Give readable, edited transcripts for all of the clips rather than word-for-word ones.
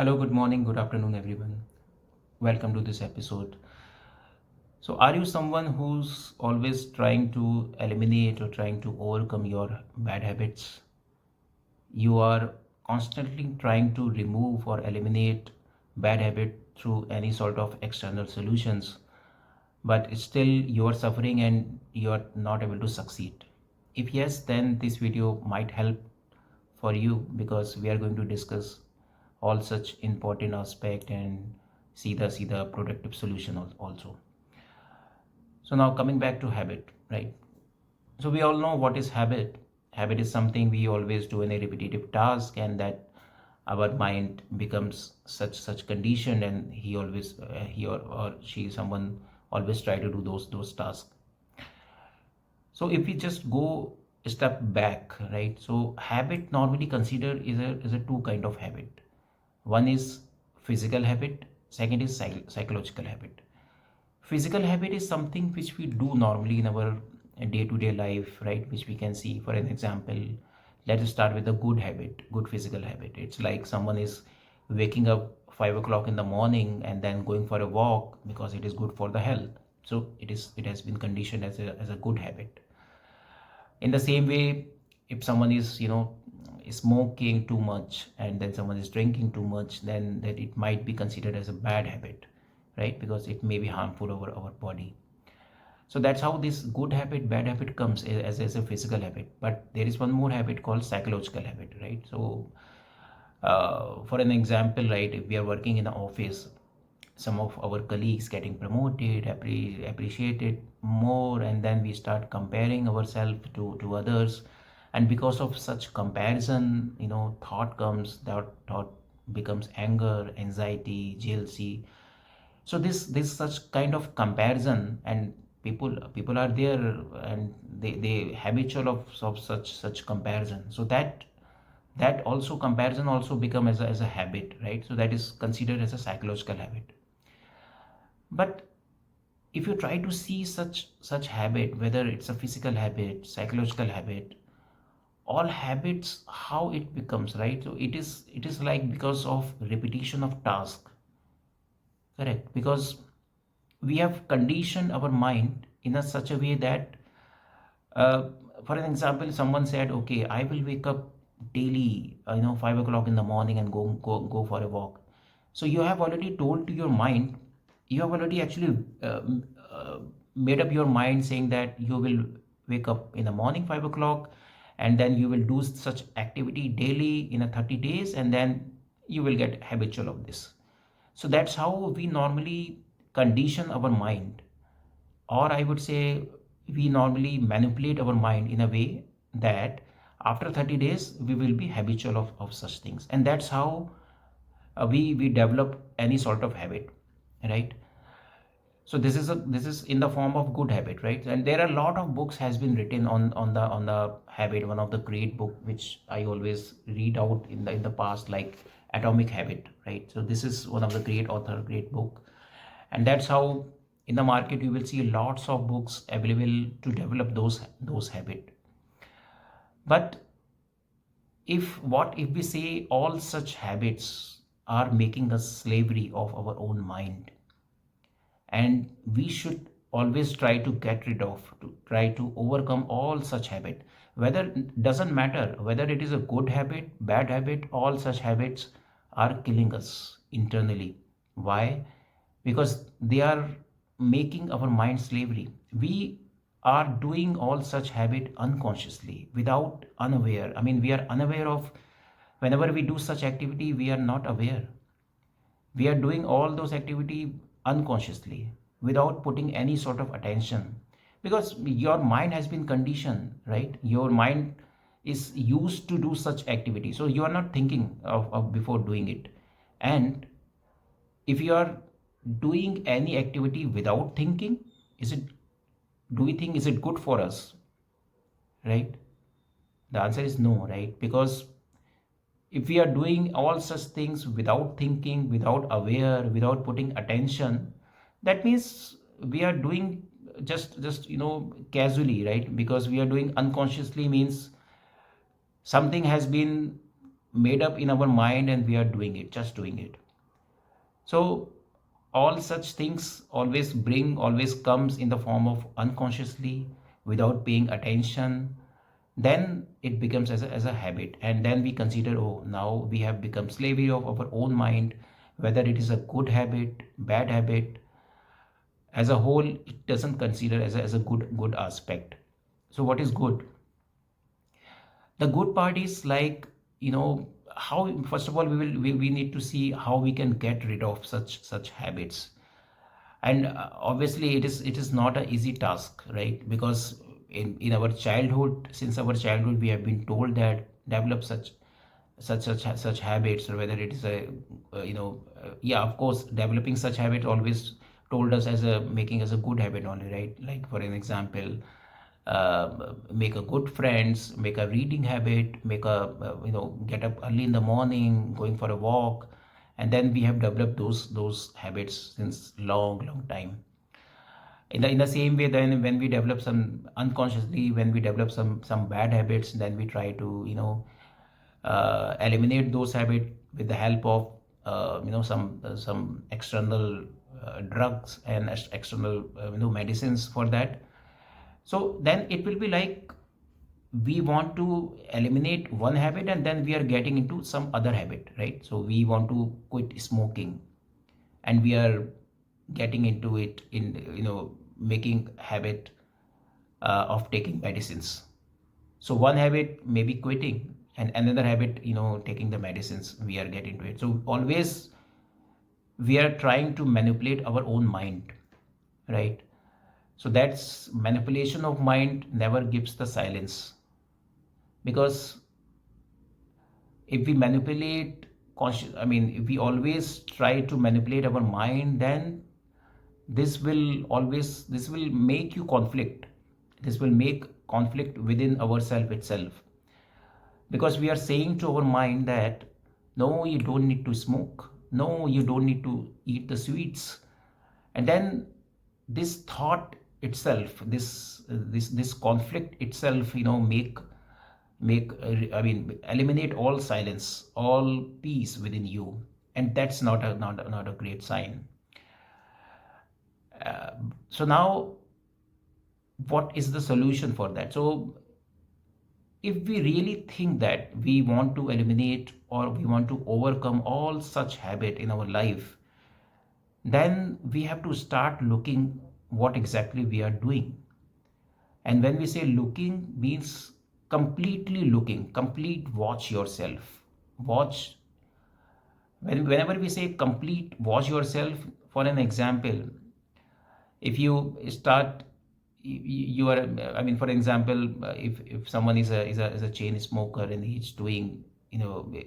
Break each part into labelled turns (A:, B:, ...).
A: Hello, good morning, good afternoon, everyone. Welcome to this episode. So, are you someone who's always trying to eliminate or trying to overcome your bad habits? You are constantly trying to remove or eliminate bad habit through any sort of external solutions, but still you are suffering and you are not able to succeed. If yes, then this video might help for you because we are going to discuss all such important aspect and see the productive solution also. So now coming back to habit, right? So we all know what is habit. Habit is something we always do in a repetitive task, and that our mind becomes such conditioned, and he or she someone always try to do those tasks. So if we just go a step back, right? So habit normally considered is a two kind of habit. One is physical habit, second is psychological habit. Physical habit is something which we do normally in our day-to-day life, right? Which we can see. For an example, let us start with a good habit, good physical habit. It's like someone is waking up 5 o'clock in the morning and then going for a walk because it is good for the health. So it has been conditioned as a good habit. In the same way, if someone is smoking too much and then someone is drinking too much, then that it might be considered as a bad habit, right? Because it may be harmful over our body. So that's how this good habit bad habit comes as a physical habit. But there is one more habit called psychological habit, right? So for an example, right, if we are working in an office, some of our colleagues getting promoted, appreciated more, and then we start comparing ourselves to others, and because of such comparison, thought comes. That thought becomes anger, anxiety, jealousy. So this such kind of comparison, and people are there, and they habitual of such comparison. So that also comparison also become as a habit, right? So that is considered as a psychological habit. But if you try to see such habit, whether it's a physical habit, psychological habit, all habits, how it becomes, right? So it is like because of repetition of task, correct? Because we have conditioned our mind in a such a way that, uh, for an example, someone said, okay, I will wake up daily, 5 o'clock in the morning and go for a walk. So you have already told to your mind, you have already actually made up your mind saying that you will wake up in the morning 5 o'clock, and then you will do such activity daily in a 30 days, and then you will get habitual of this. So that's how we normally condition our mind, or I would say we normally manipulate our mind in a way that after 30 days we will be habitual of such things, and that's how we develop any sort of habit, right? So this is in the form of good habit, right? And there are a lot of books has been written on the habit. One of the great book which I always read out in the past, like Atomic Habit, right? So this is one of the great author, great book. And that's how in the market you will see lots of books available to develop those habit. But if we say all such habits are making us slavery of our own mind, and we should always try to get rid of, to try to overcome all such habit, whether, doesn't matter whether it is a good habit, bad habit, all such habits are killing us internally. Why? Because they are making our mind slavery. We are doing all such habit unconsciously, without unaware. I mean, we are unaware of, whenever we do such activity we are not aware. We are doing all those activity unconsciously, without putting any sort of attention, because your mind has been conditioned, right? Your mind is used to do such activity, so you are not thinking of before doing it. And if you are doing any activity without thinking, is it, do we think is it good for us, right? The answer is no, right? Because if we are doing all such things without thinking, without aware, without putting attention, that means we are doing just casually, right? Because we are doing unconsciously means something has been made up in our mind and we are doing it, just doing it. So all such things always comes in the form of unconsciously, without paying attention. Then it becomes as a habit, and then we consider, oh, now we have become slavery of our own mind, whether it is a good habit, bad habit. As a whole, it doesn't consider as a good aspect. So what is good? The good part is, like, how, first of all, we need to see how we can get rid of such habits. And obviously it is not an easy task, right? Because in our childhood, since our childhood, we have been told that develop such habits, or whether it is a yeah, of course, developing such habits always told us as a making as a good habit only, right? Like, for an example, make a good friends, make a reading habit, make a get up early in the morning, going for a walk. And then we have developed those habits since long time. In the same way, then when we develop some unconsciously, when we develop some bad habits, then we try to eliminate those habits with the help of some external drugs and external medicines for that. So then it will be like, we want to eliminate one habit and then we are getting into some other habit, right? So we want to quit smoking, and we are getting into it in making habit of taking medicines. So one habit may be quitting, and another habit, taking the medicines, we are getting into it. So always we are trying to manipulate our own mind, right? So that's manipulation of mind never gives the silence. Because if we manipulate conscious, I mean, if we always try to manipulate our mind, then this will make you conflict. This will make conflict within ourself itself. Because we are saying to our mind that, no, you don't need to smoke, no, you don't need to eat the sweets. And then this thought itself, this conflict itself, eliminate all silence, all peace within you. And that's not a great sign. So now, what is the solution for that? So if we really think that we want to eliminate or we want to overcome all such habit in our life, then we have to start looking what exactly we are doing. And when we say looking, means completely looking, complete watch yourself. Watch, whenever we say complete watch yourself, for an example, if you start, you are, I mean, for example, if someone is a chain smoker and he's doing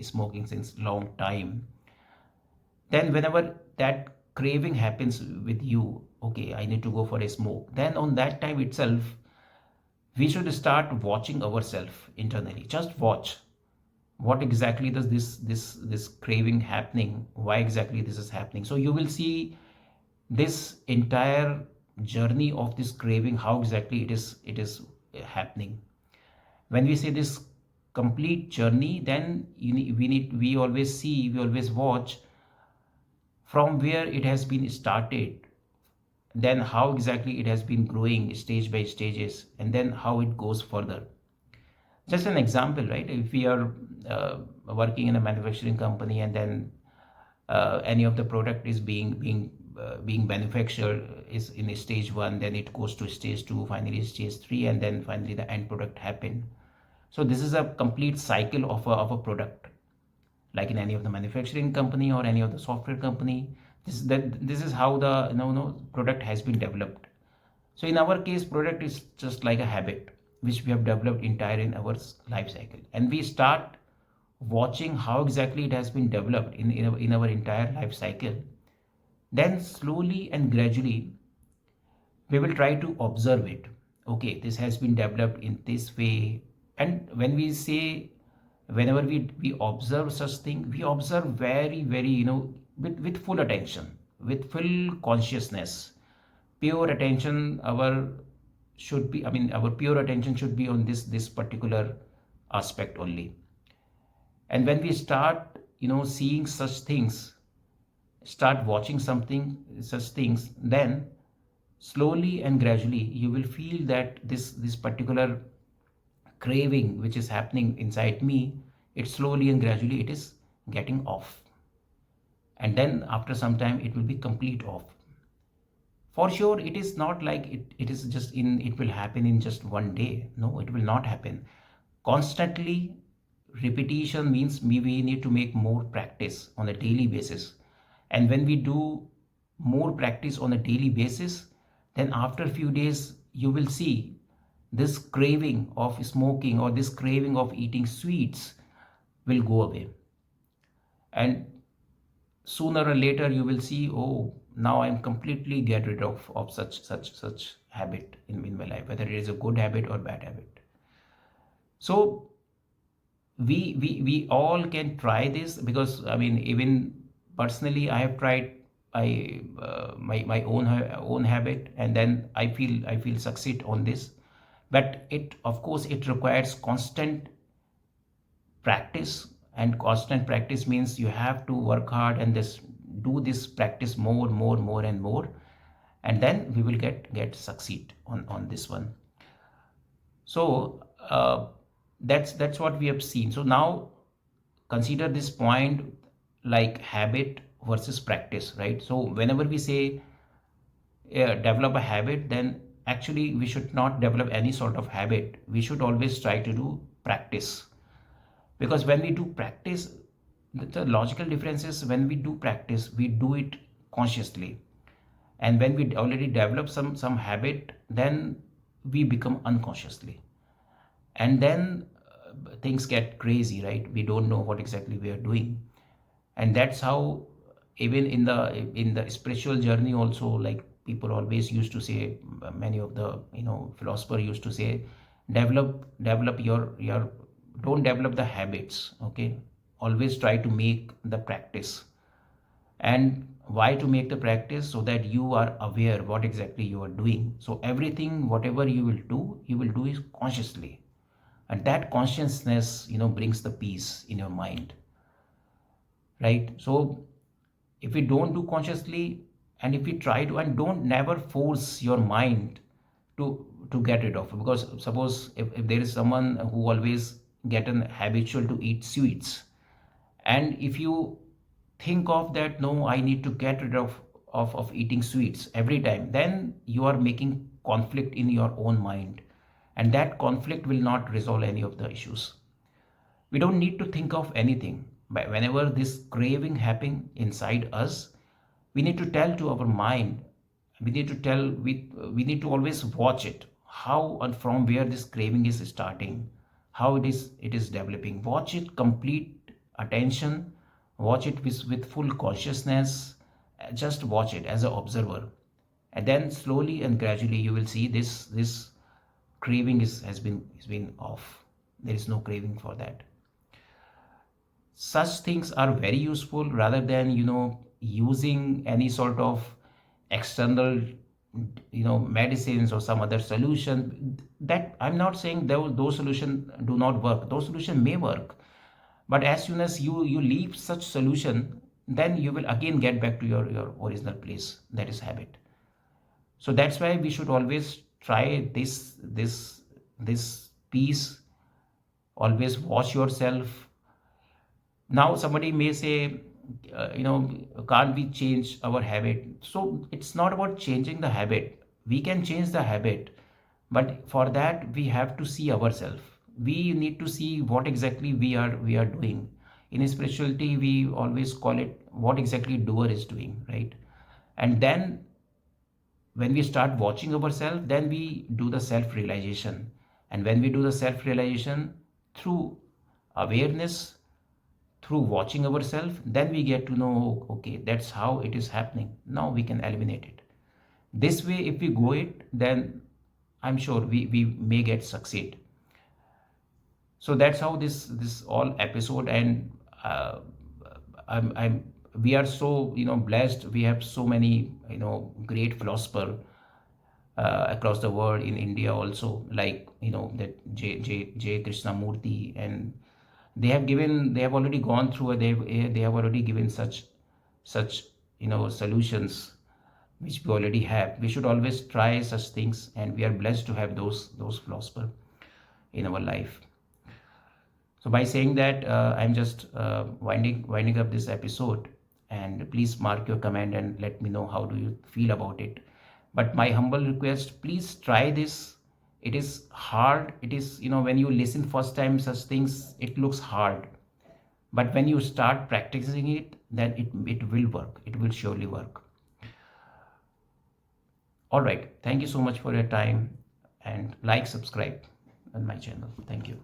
A: smoking since long time, then whenever that craving happens with you, okay, I need to go for a smoke, then on that time itself, we should start watching ourselves internally. Just watch what exactly does this craving happening, why exactly this is happening. So you will see this entire journey of this craving, how exactly it is happening. When we say this complete journey, then we always watch from where it has been started, then how exactly it has been growing stage by stages, and then how it goes further. Just an example, right? If we are working in a manufacturing company, and then any of the product is being manufactured is in stage 1, then it goes to stage 2, finally stage 3, and then finally the end product happen. So this is a complete cycle of a product. Like in any of the manufacturing company or any of the software company, this is how the product has been developed. So in our case, product is just like a habit which we have developed entire in our life cycle, and we start watching how exactly it has been developed in our entire life cycle. Then slowly and gradually we will try to observe it. Okay, this has been developed in this way. And when we say, whenever we observe such thing, we observe very very with full attention, with full consciousness, pure attention. Our pure attention should be on this particular aspect only. And when we start seeing such things, start watching such things, then slowly and gradually you will feel that this particular craving which is happening inside me, it slowly and gradually it is getting off. And then after some time it will be complete off. For sure, it is not like it is just it will happen in just one day. No, it will not happen. Constantly repetition means we need to make more practice on a daily basis. And when we do more practice on a daily basis, then after a few days you will see this craving of smoking or this craving of eating sweets will go away. And sooner or later you will see, oh, now I'm completely get rid of such habit in my life, whether it is a good habit or bad habit. So we all can try this, because I mean, even personally I have tried. My own habit, and then I feel succeed on this. But it, of course, it requires constant practice, and constant practice means you have to work hard and do this practice more and more, and then we will get succeed on this one. So that's what we have seen. So now consider this point, like habit versus practice, right? So whenever we say develop a habit, then actually we should not develop any sort of habit. We should always try to do practice, because when we do practice, the logical difference is, when we do practice we do it consciously, and when we already develop some habit, then we become unconsciously. And then things get crazy, right? We don't know what exactly we are doing. And that's how, even in the spiritual journey also, like people always used to say, many of the philosopher used to say, develop your don't develop the habits, okay? Always try to make the practice. And why to make the practice? So that you are aware what exactly you are doing. So everything, whatever you will do is consciously. And that consciousness brings the peace in your mind, right? So if we don't do consciously, and if we try to, and don't never force your mind to get rid of, because suppose if there is someone who always get an habitual to eat sweets, and if you think of that, no, I need to get rid of eating sweets every time, then you are making conflict in your own mind, and that conflict will not resolve any of the issues. We don't need to think of anything, but whenever this craving happen inside us, we need to tell to our mind, we need to always watch it, how and from where this craving is starting, how it is developing. Watch it, complete attention, watch it with full consciousness. Just watch it as an observer, and then slowly and gradually you will see this craving has been off. There is no craving for that. Such things are very useful, rather than using any sort of external medicines or some other solution. That, I'm not saying those solutions do not work. Those solutions may work, but as soon as you leave such solution, then you will again get back to your original place, that is habit. So that's why we should always try this piece. Always watch yourself. Now somebody may say, can't we change our habit? So it's not about changing the habit. We can change the habit, but for that we have to see ourselves. We need to see what exactly we are doing. In spirituality we always call it what exactly doer is doing, right? And then when we start watching ourselves, then we do the self realization. And when we do the self realization through awareness, through watching ourselves, then we get to know, okay, that's how it is happening. Now we can eliminate it. This way, if we go it, then I'm sure we may get succeed. So that's how this all episode. And I'm we are so blessed. We have so many great philosopher across the world, in India also, like that J Krishnamurti, and They have already gone through, they have already given such solutions which we already have. We should always try such things, and we are blessed to have those philosophers in our life. So by saying that, I'm just winding up this episode, and please mark your comment and let me know how do you feel about it. But my humble request, please try this. It is hard. It is, when you listen first time such things, it looks hard. But when you start practicing it, then it will work. It will surely work. All right. Thank you so much for your time, and like, subscribe on my channel. Thank you.